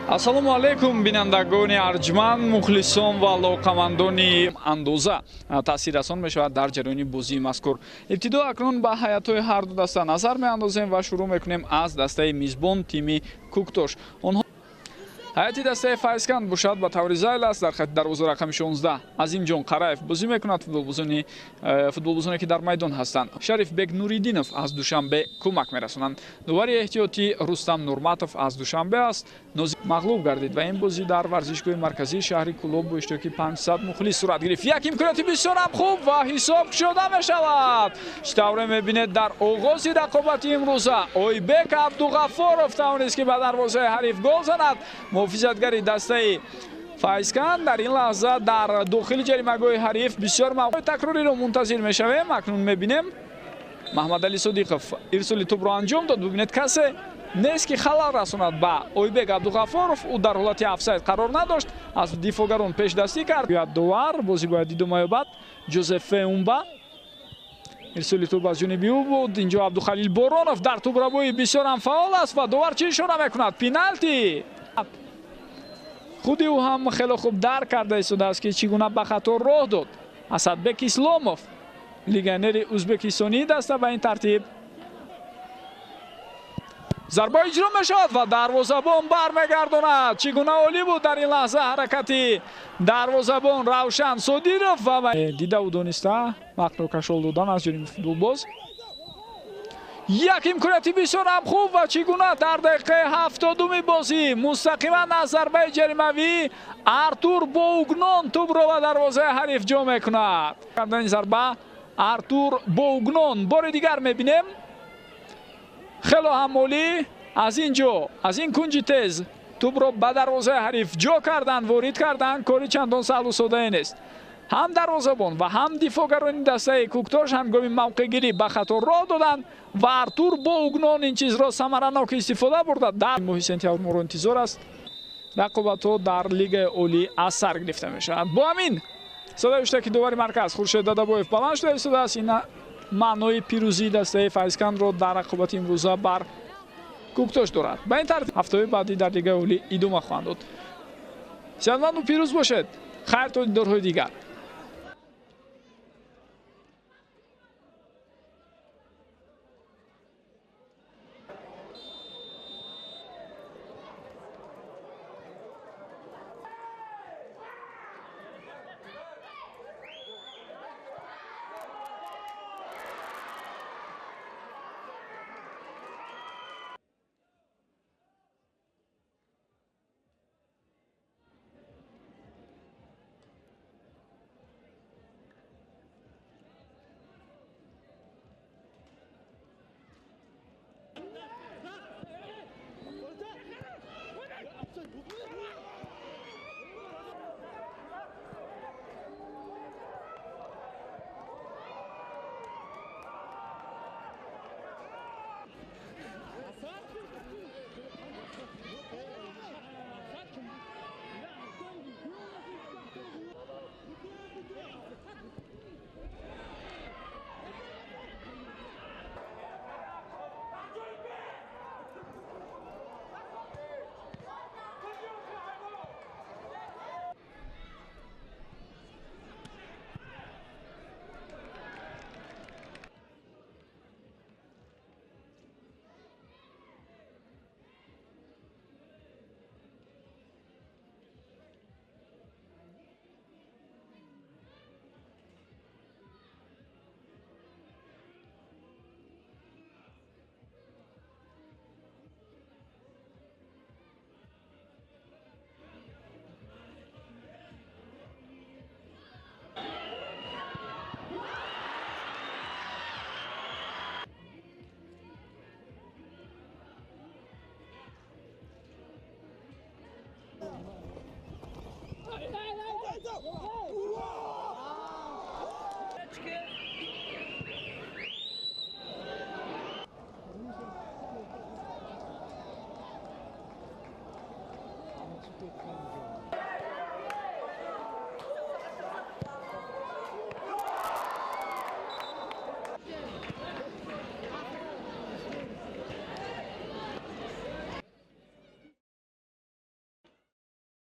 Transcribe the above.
ассалому алайкум бинандагони арҷманд мухлисон ва алоқамандони андоза таъсиррасон мешавад дар ҷараёни бозии мазкур. ибтидо акнун ба ҳаятҳои ҳарду даста назар меандозем ва шурӯъ мекунем аз дастаи мизбон тими Куктош. ҳайати дастаи Файзканд бошад ба таври зайл аст дар хати дарвоза рақами 16 Азимҷон Қараев бозӣ мекунад, футболбозоне ки дар майдон ҳастанд. Шарифбек Нуриддинов аз Душанбе кӯмак мерасонанд. дувари эҳтиётӣ Рустам Нурматов аз Душанбе аст. мағлуб гардид ва ин бозӣ дар варзишгоҳи марказии шаҳри Кӯлоб бо иштироки 500 мухлис сурат гирифт. Як имконияти бисёрам хуб ва ҳисоб кушода мешавад. Штавре мебинед дар оғози рақобати имрӯза Ойбек Абдуғаффоров тавонист ки ба дарвозаи ҳариф гол занад. муҳофизатгари дастаи Файзканд дар ин лаҳза дар дохили ҷаримагоҳи ҳариф бисёр мавқеъ такрориро мунтазир мешавем. акнун мебинем Маҳмадали Содиқов ирсоли тӯбро анҷом дод. бубинед касе нест ки халал расонад ба Ойбек Абдуғаффоров. ӯ дар ҳолати офсайд қарор надошт. аз дифоъгарон пешдастӣ кард. дувар бозӣ бояд идома ёбад. Ҷозеф Феумба ирсоли тӯб аз ҷониби ӯ буд. инҷо Абдухалил Боронов дар тӯбрабоӣ бисёрам фаъол аст ва дувар чӣ ишора мекунад? Пеналти. худи ӯ ҳам хеле хуб дарк карда истодааст ки чӣ гуна ба хато роҳ дод. Асадбек Исломов легионери ӯзбекистонии даста ба ин тартиб зарба иҷро мешавад ва дарвозабон бармегардонад. Чӣ гуна олӣ буд дар ин лаҳза ҳаракати дарвозабон Равшан Содиров ва дидаву дониста вақтро кашол додан аз ҷониби футболбоз. як имконияти бисёрам хуб ва чӣ гуна дар дақиқаи 70 бозӣ мустақиман аз зарбаи ҷаримавӣ Артур Боугнон тӯбро ба дарвозаи ҳариф ҷо мекунад. кардани зарба Артур Боугнон бори дигар мебинем. хело ҳамолӣ аз ин ҷо аз ин кунҷи тез тӯбро ба дарвозаи ҳариф ҷо кардан, ворид кардан. кори чандон саҳлу содае нест. ҳам дарвозабон ва ҳам дифоъгарони дастаи Куктош ҳангоми мавқеъгирӣ ба хато роҳ доданд ва Артур Боугнон ин чизро самаранок истифода бурда. дар моҳи сентябр моро интизор аст рақобатҳо дар лигаи олӣ аз сар гирифта мешавад. бо ҳамин садаи уштаки дувари марказ Хуршед Дадабоев баланд шуда истодааст. ин маънои пирӯзии дастаи Файзкандро дар рақобати имрӯза бар Куктош дорад. ба ин тартиб ҳафтаҳои баъдӣ дар лигаи олӣ идома хоҳанд дод. сиҳатманду пирӯз бошед. хайр то дидорҳои дигар.